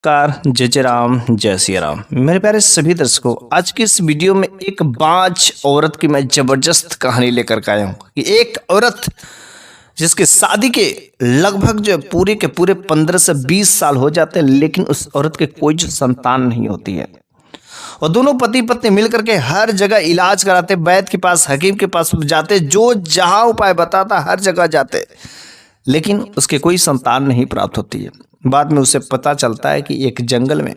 Car जय जय राम जय सिया राम। मेरे प्यारे सभी दर्शकों, आज की इस वीडियो में एक बांझ औरत की मैं जबरदस्त कहानी लेकर के आया हूँ कि एक औरत जिसके शादी के लगभग जो पूरे के पूरे 15 से 20 साल हो जाते हैं, लेकिन उस औरत के कोई जो संतान नहीं होती है। और दोनों पति पत्नी मिलकर के हर जगह इलाज कराते, वैद्य के पास, हकीम के पास जाते, जो जहां उपाय बताता हर जगह जाते, लेकिन उसके कोई संतान नहीं प्राप्त होती है। बाद में उसे पता चलता है कि एक जंगल में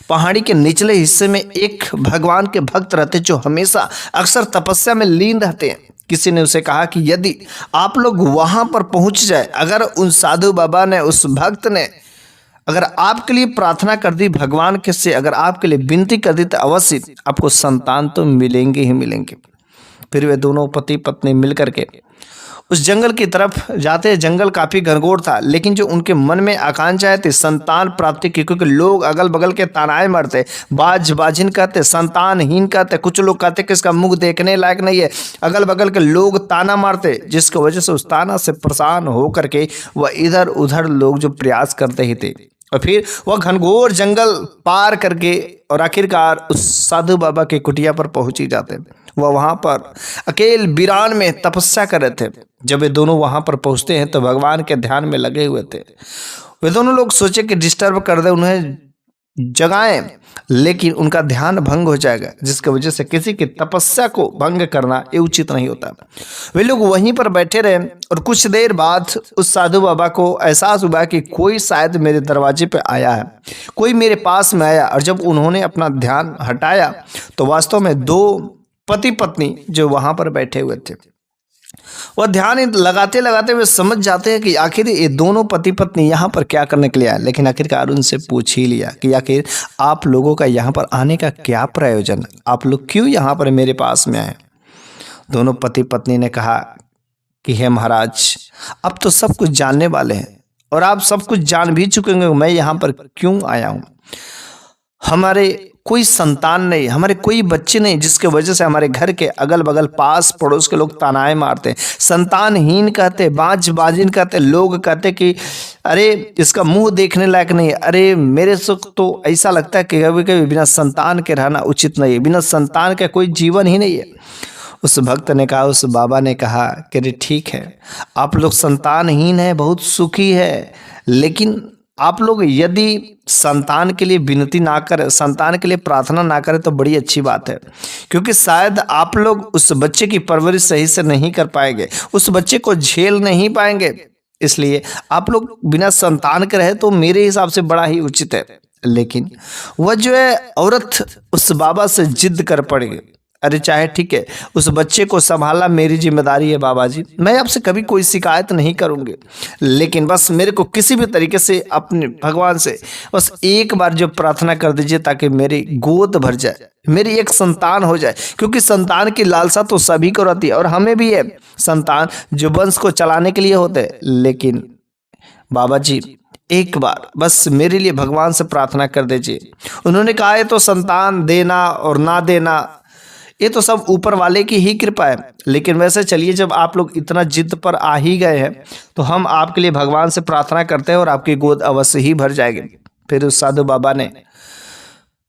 पहाड़ी के निचले हिस्से में एक भगवान के भक्त रहते, जो हमेशा अक्सर तपस्या में लीन रहते हैं। किसी ने उसे कहा कि यदि आप लोग वहां पर पहुंच जाए, अगर उन साधु बाबा ने, उस भक्त ने अगर आपके लिए प्रार्थना कर दी, भगवान के से अगर आपके लिए विनती कर दी, तो अवश्य आपको संतान तो मिलेंगे ही मिलेंगे। फिर वे दोनों पति पत्नी मिलकर के उस जंगल की तरफ जाते। जंगल काफी घनघोर था, लेकिन जो उनके मन में आकांक्षाएं थी संतान प्राप्ति की, क्योंकि लोग अगल बगल के तानाएं मारते, बाजिन कहते, संतानहीन कहते, कुछ लोग कहते कि इसका मुख देखने लायक नहीं है, अगल बगल के लोग ताना मारते, जिसकी वजह से उस ताना से परेशान होकर के वह इधर उधर लोग जो प्रयास करते ही थे। और फिर वह घनघोर जंगल पार करके और आखिरकार उस साधु बाबा के कुटिया पर पहुंच ही जाते। वह वहां पर अकेले वीरान में तपस्या कर रहे थे। जब वे दोनों वहां पर पहुंचते हैं तो भगवान के ध्यान में लगे हुए थे। वे दोनों लोग सोचे कि डिस्टर्ब कर दे, उन्हें जगाएं, लेकिन उनका ध्यान भंग हो जाएगा, जिसकी वजह से किसी की तपस्या को भंग करना ये उचित नहीं होता। वे लोग वहीं पर बैठे रहे और कुछ देर बाद उस साधु बाबा को एहसास हुआ कि कोई शायद मेरे दरवाजे पे आया है, कोई मेरे पास में आया। और जब उन्होंने अपना ध्यान हटाया तो वास्तव में दो पति पत्नी जो वहां पर बैठे हुए थे, वह ध्यान लगाते लगाते वे समझ जाते हैं कि आखिर ये दोनों पति पत्नी यहाँ पर क्या करने के लिए आए। लेकिन आखिरकार उनसे पूछ ही लिया कि आखिर आप लोगों का यहाँ पर आने का क्या प्रयोजन है, आप लोग क्यों यहाँ पर मेरे पास में आए। दोनों पति पत्नी ने कहा कि हे महाराज, अब तो सब कुछ जानने वाले हैं और आप सब कुछ जान भी चुके हैं मैं यहाँ पर क्यों आया हूँ। हमारे कोई संतान नहीं, हमारे कोई बच्चे नहीं, जिसके वजह से हमारे घर के अगल बगल पास पड़ोस के लोग तानाएं मारते, संतानहीन कहते, बाजिन कहते, लोग कहते कि अरे इसका मुंह देखने लायक नहीं है। अरे मेरे से तो ऐसा लगता है कि कभी कभी बिना संतान के रहना उचित नहीं है, बिना संतान का कोई जीवन ही नहीं है। उस भक्त ने कहा, उस बाबा ने कहा कि अरे ठीक है, आप लोग संतानहीन है, बहुत सुखी है, लेकिन आप लोग यदि संतान के लिए विनती ना करें, संतान के लिए प्रार्थना ना करें तो बड़ी अच्छी बात है, क्योंकि शायद आप लोग उस बच्चे की परवरिश सही से नहीं कर पाएंगे, उस बच्चे को झेल नहीं पाएंगे। इसलिए आप लोग बिना संतान के रहे तो मेरे हिसाब से बड़ा ही उचित है। लेकिन वह जो है औरत उस बाबा से जिद कर पड़ी, अरे चाहे ठीक है, उस बच्चे को संभालना मेरी जिम्मेदारी है बाबा जी, मैं आपसे कभी कोई शिकायत नहीं करूंगी, लेकिन बस मेरे को किसी भी तरीके से अपने भगवान से बस एक बार जो प्रार्थना कर दीजिए ताकि मेरी गोद भर जाए, मेरी एक संतान हो जाए। क्योंकि संतान की लालसा तो सभी को रहती है और हमें भी है, संतान जो वंश को चलाने के लिए होते हैं। लेकिन बाबा जी एक बार बस मेरे लिए भगवान से प्रार्थना कर दीजिए। उन्होंने कहा है तो संतान देना और ना देना ये तो सब ऊपर वाले की ही कृपा है। लेकिन वैसे चलिए, जब आप लोग इतना जिद पर आ ही गए हैं तो हम आपके लिए भगवान से प्रार्थना करते हैं और आपकी गोद अवश्य ही भर जाएगी। फिर उस साधु बाबा ने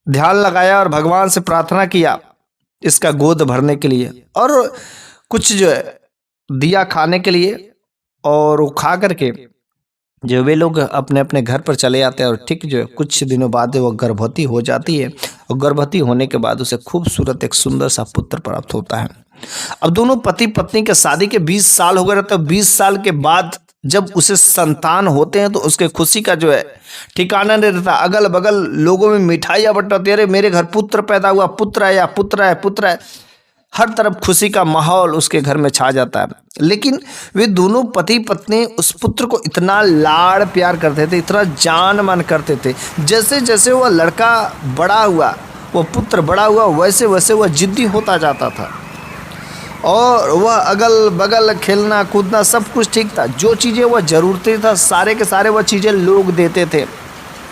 ध्यान लगाया और भगवान से प्रार्थना किया इसका गोद भरने के लिए, और कुछ जो है दिया खाने के लिए, और वो खा करके जो वे लोग अपने अपने घर पर चले जाते हैं। और ठीक जो है कुछ दिनों बाद वो गर्भवती हो जाती है, और गर्भवती होने के बाद उसे खूबसूरत एक सुंदर सा पुत्र प्राप्त होता है। अब दोनों पति पत्नी के शादी के 20 साल हो गए, तो 20 साल के बाद जब उसे संतान होते हैं तो उसके खुशी का जो है ठिकाना नहीं रहता। अगल बगल लोगों में मिठाइयाँ बंटती, अरे मेरे घर पुत्र पैदा हुआ, पुत्र आया, पुत्र है, पुत्र है, हर तरफ खुशी का माहौल उसके घर में छा जाता है। लेकिन वे दोनों पति पत्नी उस पुत्र को इतना लाड़ प्यार करते थे, इतना जान मन करते थे। जैसे जैसे वह लड़का बड़ा हुआ, वह पुत्र बड़ा हुआ, वैसे वैसे वह जिद्दी होता जाता था, और वह अगल बगल खेलना कूदना सब कुछ ठीक था। जो चीज़ें वह ज़रूरतें था सारे के सारे वह चीज़ें लोग देते थे।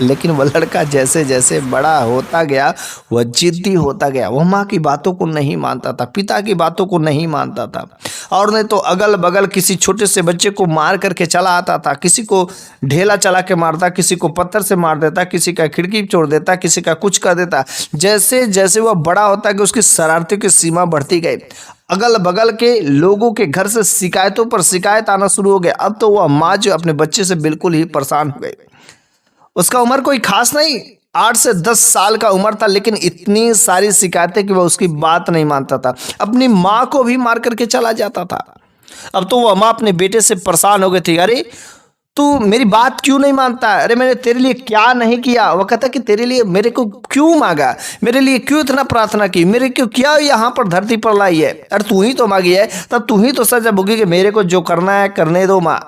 लेकिन वह लड़का जैसे जैसे बड़ा होता गया वह जिद्दी होता गया। वह माँ की बातों को नहीं मानता था, पिता की बातों को नहीं मानता था, और नहीं तो अगल बगल किसी छोटे से बच्चे को मार करके चला आता था। किसी को ढेला चला के मारता, किसी को पत्थर से मार देता, किसी का खिड़की तोड़ देता, किसी का कुछ कर देता। जैसे जैसे वह बड़ा होता गया उसकी शरारतों की सीमा बढ़ती गई। अगल बगल के लोगों के घर से शिकायतों पर शिकायत आना शुरू हो गया। अब तो वह माँ जो अपने बच्चे से बिल्कुल ही परेशान हो गई। उसका उम्र कोई खास नहीं, 8 से 10 साल का उम्र था, लेकिन इतनी सारी शिकायतें कि वह उसकी बात नहीं मानता था। अपनी माँ को भी मार करके चला जाता था। अब तो वह माँ अपने बेटे से परेशान हो गई थी। अरे तू मेरी बात क्यों नहीं मानता? अरे मैंने तेरे लिए क्या नहीं किया? वह कहता कि तेरे लिए मेरे को क्यों मांगा, मेरे लिए क्यों इतना प्रार्थना की, मेरे क्यों क्या यहाँ पर धरती पर लाई है? अरे तू ही तो मांगी है, तब तू ही तो सजा भोगी कि मेरे को जो करना है करने दो माँ।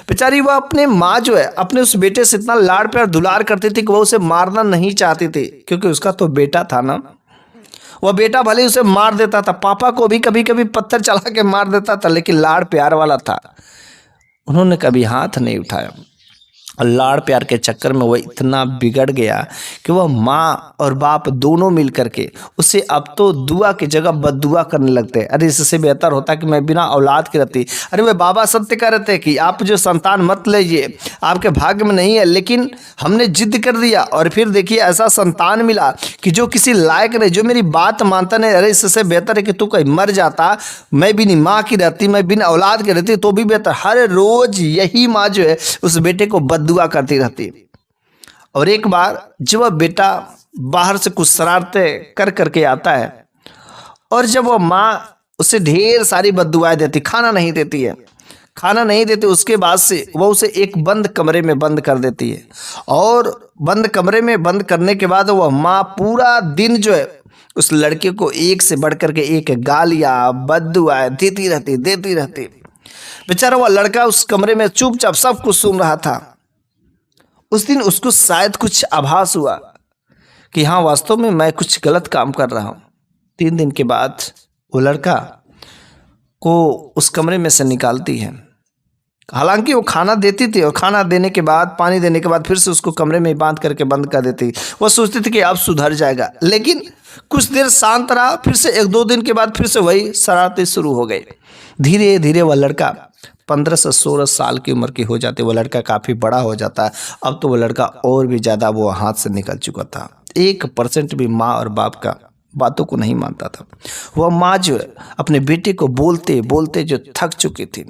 बेचारी वह अपने माँ जो है अपने उस बेटे से इतना लाड़ प्यार दुलार करती थी कि वह उसे मारना नहीं चाहती थी, क्योंकि उसका तो बेटा था ना। वह बेटा भले ही उसे मार देता था, पापा को भी कभी कभी पत्थर चला के मार देता था, लेकिन लाड़ प्यार वाला था, उन्होंने कभी हाथ नहीं उठाया। और लाड़ प्यार के चक्कर में वह इतना बिगड़ गया कि वह माँ और बाप दोनों मिल करके उसे अब तो दुआ की जगह बद्दुआ करने लगते। अरे इससे बेहतर होता कि मैं बिना औलाद के रहती। अरे वे बाबा सत्य कह रहे थे कि आप जो संतान मत लीजिए, आपके भाग्य में नहीं है, लेकिन हमने जिद कर दिया और फिर देखिए ऐसा संतान मिला कि जो किसी लायक नहीं, जो मेरी बात मानता नहीं। अरे इससे बेहतर है कि तू कहीं मर जाता, मैं बिना माँ की रहती, मैं बिना औलाद के रहती, तो भी बेहतर। हर रोज यही माँ जो है उस बेटे को दुआ करती रहती। और एक बार जब वह बेटा बाहर से कुछ शरारतें कर करके आता है, और जब वह माँ उसे ढेर सारी बद्दुआएं देती, खाना नहीं देती है, खाना नहीं देती, उसके बाद से वह उसे एक बंद कमरे में बंद कर देती है। और बंद कमरे में बंद करने के बाद वह माँ पूरा दिन जो है उस लड़के को एक से बढ़कर के एक गालियां बद्दुआएं देती रहती। बेचारा वह लड़का उस कमरे में चुपचाप सब कुछ सुन रहा था। उस दिन उसको शायद कुछ आभास हुआ कि हाँ वास्तव में मैं कुछ गलत काम कर रहा हूँ। 3 दिन के बाद वो लड़का को उस कमरे में से निकालती है। हालांकि वो खाना देती थी, और खाना देने के बाद, पानी देने के बाद फिर से उसको कमरे में बांध करके बंद कर देती। वो सोचती थी कि अब सुधर जाएगा, लेकिन कुछ देर शांत रहा, फिर से 1-2 दिन के बाद फिर से वही शरारतें शुरू हो गई। धीरे धीरे वह लड़का 15 से 16 साल की उम्र की हो जाती। वह लड़का काफ़ी बड़ा हो जाता है। अब तो वह लड़का और भी ज़्यादा वो हाथ से निकल चुका था। 1% भी माँ और बाप का बातों को नहीं मानता था। वह माँ जो है अपने बेटे को बोलते बोलते जो थक चुकी थी,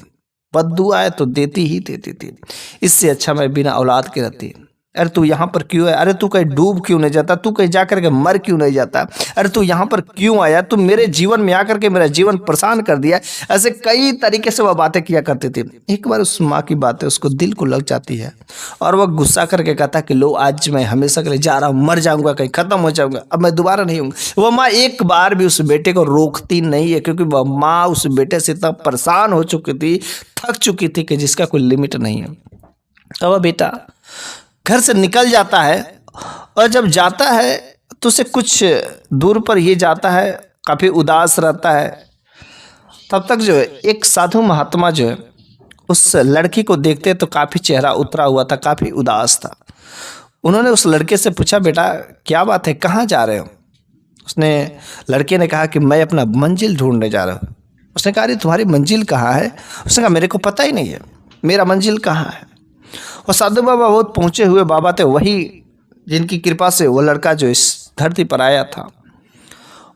बद्दुआएं तो देती ही देती थी। इससे अच्छा मैं बिना औलाद के रहती। अरे तू यहाँ पर क्यों है? अरे तू कहीं डूब क्यों नहीं जाता? तू कहीं जाकर के मर क्यों नहीं जाता? अरे तू यहाँ पर क्यों आया? तू मेरे जीवन में आकर के मेरा जीवन परेशान कर दिया। ऐसे कई तरीके से वह बातें किया करती थी। एक बार उस माँ की बातें उसको दिल को लग जाती है, और वह गुस्सा करके कहता कि लो आज मैं हमेशा के लिए जा रहा हूँ, मर जाऊंगा, कहीं खत्म हो जाऊंगा, अब मैं दोबारा नहीं हूँगा। वह माँ एक बार भी उस बेटे को रोकती नहीं है, क्योंकि वह माँ उस बेटे से इतना परेशान हो चुकी थी, थक चुकी थी कि जिसका कोई लिमिट नहीं है। अब वह बेटा घर से निकल जाता है, और जब जाता है तो उसे कुछ दूर पर ये जाता है, काफ़ी उदास रहता है। तब तक जो है एक साधु महात्मा जो है उस लड़की को देखते तो काफ़ी चेहरा उतरा हुआ था, काफ़ी उदास था। उन्होंने उस लड़के से पूछा, बेटा क्या बात है, कहाँ जा रहे हो? लड़के ने कहा कि मैं अपना मंजिल ढूंढने जा रहा हूँ। उसने कहा अरे तुम्हारी मंजिल कहाँ है? उसने कहा मेरे को पता ही नहीं है मेरा मंजिल कहाँ है। और साधु बाबा बहुत पहुँचे हुए बाबा थे, वही जिनकी कृपा से वो लड़का जो इस धरती पर आया था।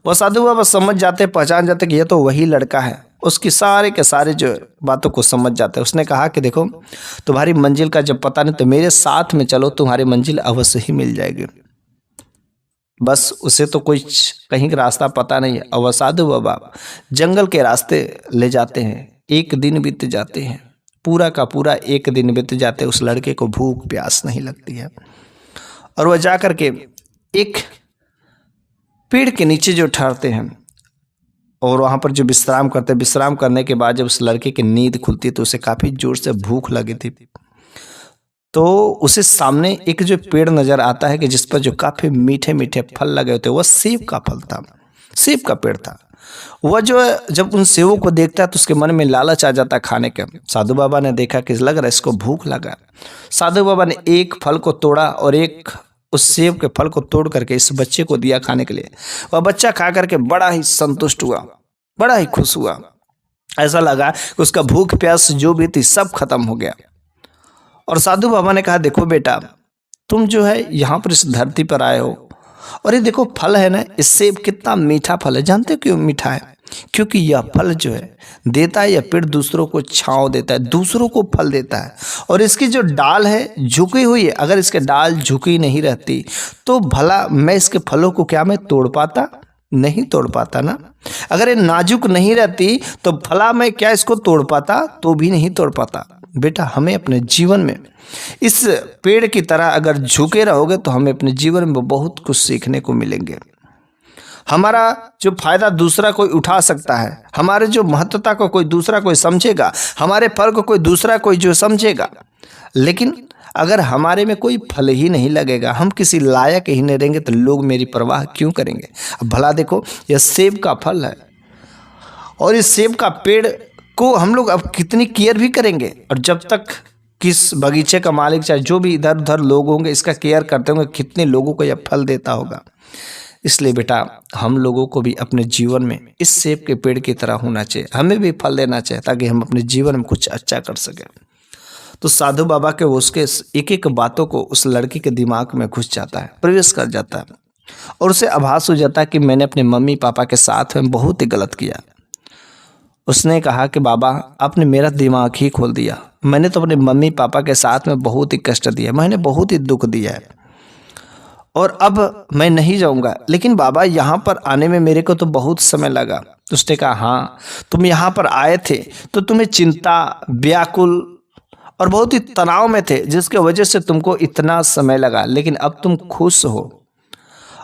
वह साधु बाबा समझ जाते, पहचान जाते कि ये तो वही लड़का है। उसकी सारे के सारे जो बातों को समझ जाते। उसने कहा कि देखो तुम्हारी मंजिल का जब पता नहीं तो मेरे साथ में चलो, तुम्हारी मंजिल अवश्य ही मिल जाएगी। बस उसे तो कुछ कहीं का रास्ता पता नहीं है। और वह साधु बाबा जंगल के रास्ते ले जाते हैं। 1 दिन बीत जाते हैं, पूरा का पूरा 1 दिन बीत जाते। उस लड़के को भूख प्यास नहीं लगती है, और वह जा कर के एक पेड़ के नीचे जो ठहरते हैं, और वहाँ पर जो विश्राम करते हैं। विश्राम करने के बाद जब उस लड़के की नींद खुलती है तो उसे काफ़ी जोर से भूख लगी थी। तो उसे सामने एक जो पेड़ नज़र आता है कि जिस पर जो काफ़ी मीठे मीठे फल लगे होते, वह सेब का फल था। सेब का पेड़ था। वह जो है जब उन सेवों को देखता है तो उसके मन में लालच आ जाता है खाने का। साधु बाबा ने देखा कि लग रहा है इसको भूख लगा। साधु बाबा ने एक फल को तोड़ा और एक उस सेब के फल को तोड़ करके इस बच्चे को दिया खाने के लिए। वह बच्चा खा करके बड़ा ही संतुष्ट हुआ, बड़ा ही खुश हुआ। ऐसा लगा कि उसका भूख प्यास जो भी थी सब खत्म हो गया। और साधु बाबा ने कहा, देखो बेटा, तुम जो है यहाँ पर इस धरती पर आए हो और ये देखो फल है ना, इस सेब कितना मीठा फल है। जानते हो क्यों मीठा है? क्योंकि यह फल जो है देता है, यह पेड़ दूसरों को छांव देता है, दूसरों को फल देता है। और इसकी जो डाल है झुकी हुई है, अगर इसके डाल झुकी नहीं रहती तो भला मैं इसके फलों को क्या मैं तोड़ पाता? नहीं तोड़ पाता ना। अगर ये नाजुक नहीं रहती तो भला मैं क्या इसको तोड़ पाता? तो भी नहीं तोड़ पाता। बेटा, हमें अपने जीवन में इस पेड़ की तरह अगर झुके रहोगे तो हमें अपने जीवन में बहुत कुछ सीखने को मिलेंगे। हमारा जो फायदा दूसरा कोई उठा सकता है, हमारे जो महत्वता को कोई दूसरा कोई समझेगा, हमारे फल को कोई दूसरा कोई जो समझेगा। लेकिन अगर हमारे में कोई फल ही नहीं लगेगा, हम किसी लायक ही नहीं रहेंगे, तो लोग मेरी परवाह क्यों करेंगे? अब भला देखो, यह सेब का फल है और इस सेब का पेड़ को हम लोग अब कितनी केयर भी करेंगे। और जब तक किस बगीचे का मालिक चाहे जो भी इधर उधर लोग होंगे इसका केयर करते होंगे, कितने लोगों को यह फल देता होगा। इसलिए बेटा, हम लोगों को भी अपने जीवन में इस सेब के पेड़ की तरह होना चाहिए, हमें भी फल देना चाहिए ताकि हम अपने जीवन में कुछ अच्छा कर सकें। तो साधु बाबा के उसके एक एक बातों को उस लड़की के दिमाग में घुस जाता है, प्रवेश कर जाता है और उसे आभास हो जाता है कि मैंने अपने मम्मी पापा के साथ में बहुत ही गलत किया। उसने कहा कि बाबा, आपने मेरा दिमाग ही खोल दिया। मैंने तो अपने मम्मी पापा के साथ में बहुत ही कष्ट दिया, मैंने बहुत ही दुख दिया है और अब मैं नहीं जाऊंगा। लेकिन बाबा, यहाँ पर आने में मेरे को तो बहुत समय लगा। उसने कहा, हाँ, तुम यहाँ पर आए थे तो तुम्हें चिंता, व्याकुल और बहुत ही तनाव में थे, जिसके वजह से तुमको इतना समय लगा। लेकिन अब तुम खुश हो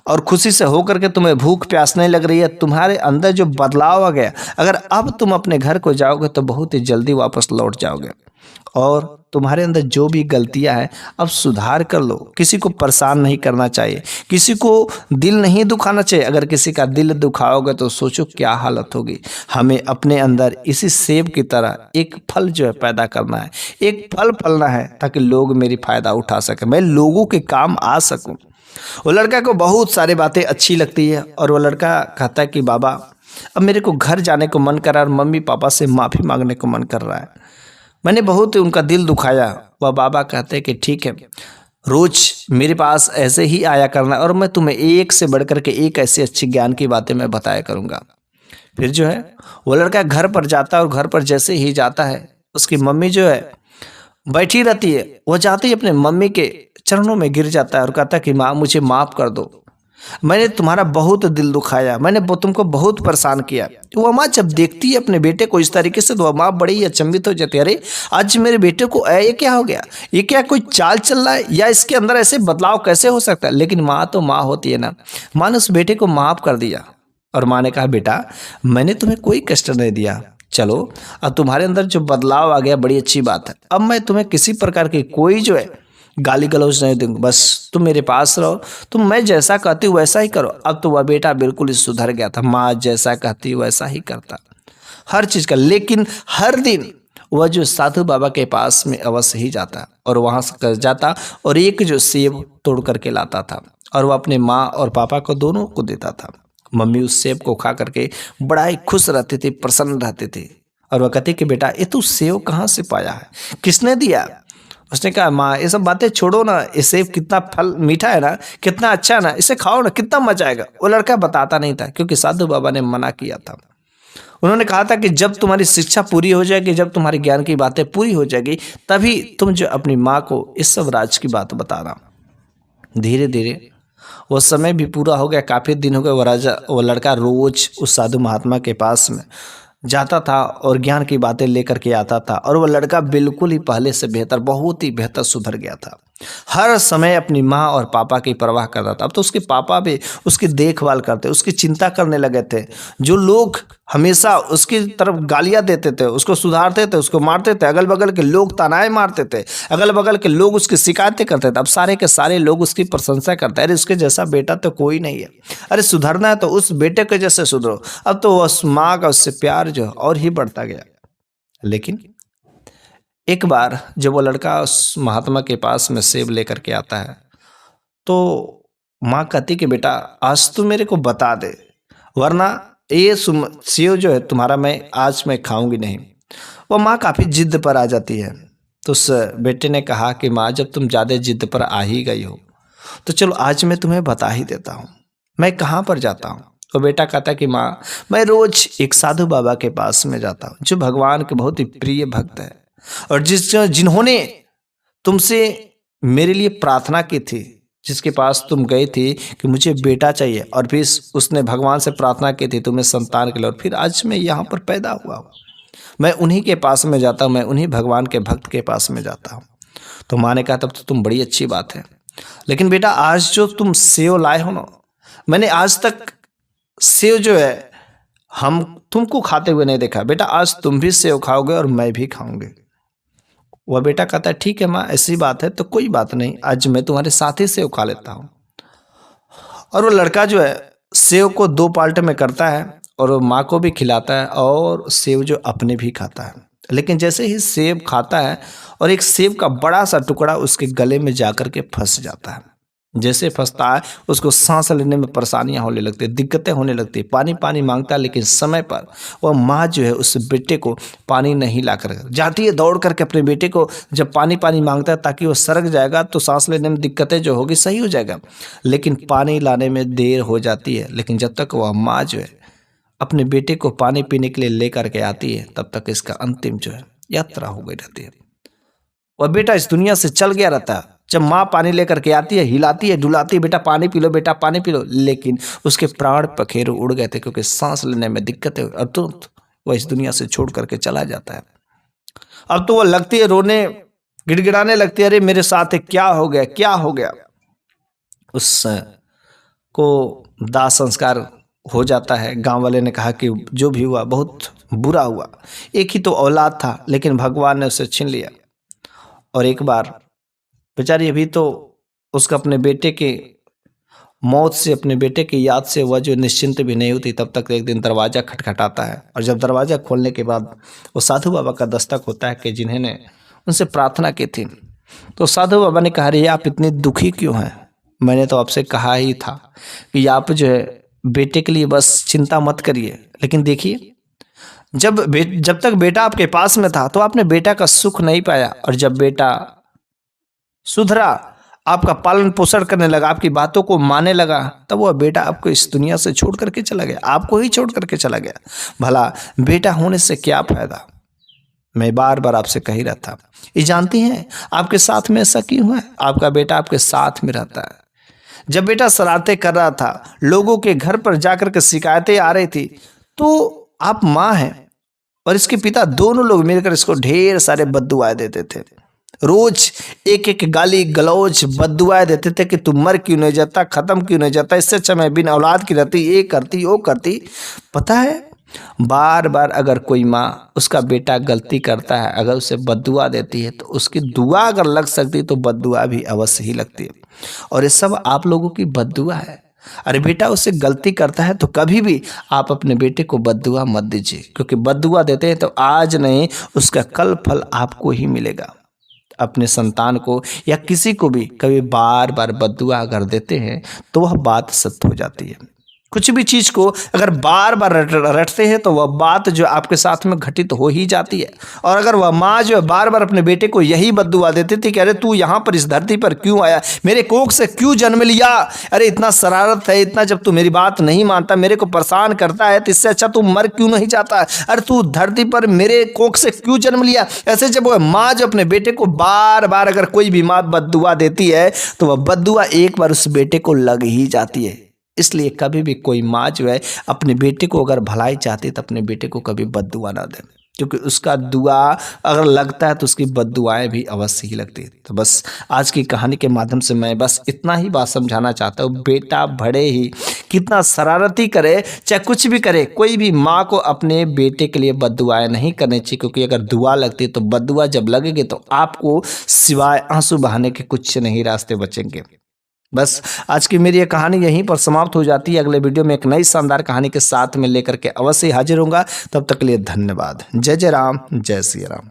और खुशी से होकर के तुम्हें भूख प्यास नहीं लग रही है, तुम्हारे अंदर जो बदलाव आ गया, अगर अब तुम अपने घर को जाओगे तो बहुत ही जल्दी वापस लौट जाओगे और तुम्हारे अंदर जो भी गलतियां हैं अब सुधार कर लो। किसी को परेशान नहीं करना चाहिए, किसी को दिल नहीं दुखाना चाहिए। अगर किसी का दिल दुखाओगे तो सोचो क्या हालत होगी। हमें अपने अंदर इसी सेब की तरह एक फल जो है पैदा करना है, एक फल फलना है ताकि लोग मेरी फायदा उठा सके, मैं लोगों के काम आ सकूं। वो लड़का को बहुत सारी बातें अच्छी लगती है और वो लड़का कहता है कि बाबा, अब मेरे को घर जाने को मन कर रहा है और मम्मी पापा से माफ़ी मांगने को मन कर रहा है, मैंने बहुत उनका दिल दुखाया। वह बाबा कहते हैं कि ठीक है, रोज मेरे पास ऐसे ही आया करना और मैं तुम्हें एक से बढ़कर के एक ऐसी अच्छी ज्ञान की बातें मैं बताया करूँगा। फिर जो है वो लड़का घर पर जाता है और घर पर जैसे ही जाता है उसकी मम्मी जो है बैठी रहती है। वो जाते ही अपने मम्मी के चरणों में गिर जाता है और कहता है कि माँ, मुझे माफ़ कर दो, मैंने तुम्हारा बहुत दिल दुखाया, मैंने तुमको बहुत परेशान किया। तो वह माँ जब देखती है अपने बेटे को इस तरीके से तो वह माँ बड़ी ही अचंभित हो जाती है। अरे, आज मेरे बेटे को ये क्या हो गया? ये क्या कोई चाल चल रहा है या इसके अंदर ऐसे बदलाव कैसे हो सकता है? लेकिन माँ तो माँ होती है ना। माँ ने उस बेटे को माफ़ कर दिया और माँ ने कहा, बेटा, मैंने तुम्हें कोई कष्ट नहीं दिया, चलो अब तुम्हारे अंदर जो बदलाव आ गया बड़ी अच्छी बात है। अब मैं तुम्हें किसी प्रकार की कोई जो है गाली गलौज नहीं दूंगा, बस तुम मेरे पास रहो, तुम मैं जैसा कहती हूँ वैसा ही करो। अब तो वह बेटा बिल्कुल ही सुधर गया था, माँ जैसा कहती वैसा ही करता हर चीज़ का। लेकिन हर दिन वह जो साधु बाबा के पास में अवश्य ही जाता और वहाँ से जाता और एक जो सेब तोड़ करके लाता था और वह अपने माँ और पापा को दोनों को देता था। मम्मी उस सेब को खा करके बड़ा ही खुश रहती थी, प्रसन्न रहती थी और वह कहती कि बेटा, ये तू सेब कहाँ से पाया है, किसने दिया? उसने कहा, माँ, ये सब बातें छोड़ो ना, ये सेब कितना फल मीठा है ना, कितना अच्छा है ना, इसे खाओ ना, कितना मजा आएगा। वो लड़का बताता नहीं था क्योंकि साधु बाबा ने मना किया था। उन्होंने कहा था कि जब तुम्हारी शिक्षा पूरी हो जाएगी, जब तुम्हारे ज्ञान की बातें पूरी हो जाएगी, तभी तुम जो अपनी माँ को इस सब राज की बात बताना। धीरे धीरे वो समय भी पूरा हो गया, काफ़ी दिन हो गए। वो लड़का रोज उस साधु महात्मा के पास में जाता था और ज्ञान की बातें लेकर के आता था और वह लड़का बिल्कुल ही पहले से बेहतर, बहुत ही बेहतर सुधर गया था। हर समय अपनी माँ और पापा की परवाह करता था। अब तो उसके पापा भी उसकी देखभाल करते, उसकी चिंता करने लगे थे। जो लोग हमेशा उसकी तरफ गालियां देते थे, उसको सुधारते थे, उसको मारते थे, अगल बगल के लोग तानाएं मारते थे, अगल बगल के लोग उसकी शिकायतें करते थे, अब सारे के सारे लोग उसकी प्रशंसा करते हैं। अरे उसके जैसा बेटा तो कोई नहीं है, अरे सुधरना है तो उस बेटे के जैसे सुधरो। अब तो उस माँ का उससे प्यार जो है और ही बढ़ता गया। लेकिन एक बार जब वो लड़का उस महात्मा के पास में सेब लेकर के आता है, तो माँ कहती कि बेटा आज तू मेरे को बता दे, वरना ये सेब जो है तुम्हारा मैं खाऊंगी नहीं। वो माँ काफ़ी जिद पर आ जाती है। तो उस बेटे ने कहा कि माँ जब तुम ज़्यादा जिद पर आ ही गई हो तो चलो आज मैं तुम्हें बता ही देता हूँ मैं कहाँ पर जाता हूँ। तो बेटा कहता कि माँ मैं रोज एक साधु बाबा के पास में जाता हूँ जो भगवान के बहुत ही प्रिय भक्त है और जिन्होंने तुमसे मेरे लिए प्रार्थना की थी, जिसके पास तुम गई थी कि मुझे बेटा चाहिए और फिर उसने भगवान से प्रार्थना की थी तुम्हें संतान के लिए, और फिर आज मैं यहाँ पर पैदा हुआ हूँ। मैं उन्हीं के पास में जाता हूँ, मैं उन्हीं भगवान के भक्त के पास में जाता हूँ। तो माँ ने कहा तब तो तुम बड़ी अच्छी बात है, लेकिन बेटा आज जो तुम सेव लाए हो ना, मैंने आज तक सेव जो है हम तुमको खाते हुए नहीं देखा। बेटा आज तुम भी सेव खाओगे और मैं भी खाऊंगी। वह बेटा कहता है ठीक है माँ ऐसी बात है तो कोई बात नहीं, आज मैं तुम्हारे साथ ही सेव खा लेता हूँ। और वो लड़का जो है सेव को 2 पार्ट में करता है और वो माँ को भी खिलाता है और सेव जो अपने भी खाता है। लेकिन जैसे ही सेब खाता है और एक सेब का बड़ा सा टुकड़ा उसके गले में जाकर के फंस जाता है। जैसे फंसता है उसको सांस लेने में परेशानियां होने लगती है, दिक्कतें होने लगती है, पानी पानी मांगता है। लेकिन समय पर वह माँ जो है उस बेटे को पानी नहीं ला कर जाती है, दौड़ करके अपने बेटे को जब पानी पानी मांगता है ताकि वो सरक जाएगा तो सांस लेने में दिक्कतें जो होगी सही हो जाएगा। लेकिन पानी लाने में देर हो जाती है। लेकिन जब तक वह माँ जो है अपने बेटे को पानी पीने के लिए लेकर के आती है तब तक इसका अंतिम जो है यात्रा हो गई रहती है। वह बेटा इस दुनिया से चल गया रहता है। जब माँ पानी लेकर के आती है, हिलाती है, डुलाती है, बेटा पानी पी लो, बेटा पानी पी लो, लेकिन उसके प्राण पखेरु उड़ गए थे क्योंकि सांस लेने में दिक्कत है और तुरंत वह इस दुनिया से छोड़ करके चला जाता है। अब तो वह लगती है रोने, गिड़गिड़ाने लगती है, अरे मेरे साथ क्या हो गया, क्या हो गया। उस को दाह संस्कार हो जाता है। गांव वाले ने कहा कि जो भी हुआ बहुत बुरा हुआ, एक ही तो औलाद था लेकिन भगवान ने उसे छीन लिया। और एक बार बेचारी अभी तो उसका अपने बेटे के मौत से, अपने बेटे की याद से वह जो निश्चिंत भी नहीं होती, तब तक एक दिन दरवाज़ा खटखटाता है। और जब दरवाज़ा खोलने के बाद वो साधु बाबा का दस्तक होता है कि जिन्होंने उनसे प्रार्थना की थी। तो साधु बाबा ने कहा अरे आप इतनी दुखी क्यों हैं, मैंने तो आपसे कहा ही था कि आप जो है बेटे के लिए बस चिंता मत करिए। लेकिन देखिए जब तक बेटा आपके पास में था तो आपने बेटा का सुख नहीं पाया, और जब बेटा सुधरा, आपका पालन पोषण करने लगा, आपकी बातों को मानने लगा, तब वह बेटा आपको इस दुनिया से छोड़ करके चला गया, आपको ही छोड़ करके चला गया। भला बेटा होने से क्या फायदा। मैं बार बार आपसे कह ही रहा था, ये जानती हैं आपके साथ में ऐसा क्यों है। आपका बेटा आपके साथ में रहता है। जब बेटा शरारतें कर रहा था, लोगों के घर पर जाकर के शिकायतें आ रही थी, तो आप माँ हैं और इसके पिता दोनों लोग मिलकर इसको ढेर सारे बद्दुआएं देते थे। रोज एक एक गाली गलौज बद्दुआएं देते थे कि तू मर क्यों नहीं जाता, खत्म क्यों नहीं जाता, इससे अच्छा मैं बिन औलाद की रहती, ये करती वो करती। पता है बार बार अगर कोई माँ उसका बेटा गलती करता है, अगर उसे बद्दुआ देती है तो उसकी दुआ अगर लग सकती तो बद्दुआ भी अवश्य ही लगती है। और ये सब आप लोगों की बद्दुआ है। अरे बेटा उससे गलती करता है तो कभी भी आप अपने बेटे को बद्दुआ मत दीजिए, क्योंकि बद्दुआ देते हैं तो आज नहीं उसका कल फल आपको ही मिलेगा। अपने संतान को या किसी को भी कभी बार बार बद्दुआ अगर देते हैं तो वह बात सत्य हो जाती है। कुछ भी चीज़ को अगर बार बार रटते हैं तो वह बात जो आपके साथ में घटित हो ही जाती है। और अगर वह माँ जो है बार बार अपने बेटे को यही बद्दुआ देती थी कि अरे तू यहाँ पर इस धरती पर क्यों आया, मेरे कोख से क्यों जन्म लिया, अरे इतना शरारत है, इतना जब तू मेरी बात नहीं मानता, मेरे को परेशान करता है, तो इससे अच्छा तू मर क्यों नहीं जाता, अरे तू धरती पर मेरे कोख से क्यों जन्म लिया। ऐसे जब वह माँ जो अपने बेटे को बार बार अगर कोई भी माँ बद्दुआ देती है तो वह बद्दुआ एक बार उस बेटे को लग ही जाती है। इसलिए कभी भी कोई माँ जो है अपने बेटे को अगर भलाई चाहती है तो अपने बेटे को कभी बद्दुआ ना दे। क्योंकि उसका दुआ अगर लगता है तो उसकी बद्दुआएं भी अवश्य ही लगती है। तो बस आज की कहानी के माध्यम से मैं बस इतना ही बात समझाना चाहता हूँ, बेटा भले ही कितना शरारती करे, चाहे कुछ भी करे, कोई भी माँ को अपने बेटे के लिए बद्दुआएं नहीं करनी चाहिए, क्योंकि अगर दुआ लगती है तो बद्दुआ जब लगेगी तो आपको सिवाय आंसू बहाने के कुछ नहीं रास्ते बचेंगे। बस आज की मेरी ये कहानी यहीं पर समाप्त हो जाती है। अगले वीडियो में एक नई शानदार कहानी के साथ में लेकर के अवश्य हाजिर होऊंगा। तब तक के लिए धन्यवाद। जय जय राम, जय श्री राम।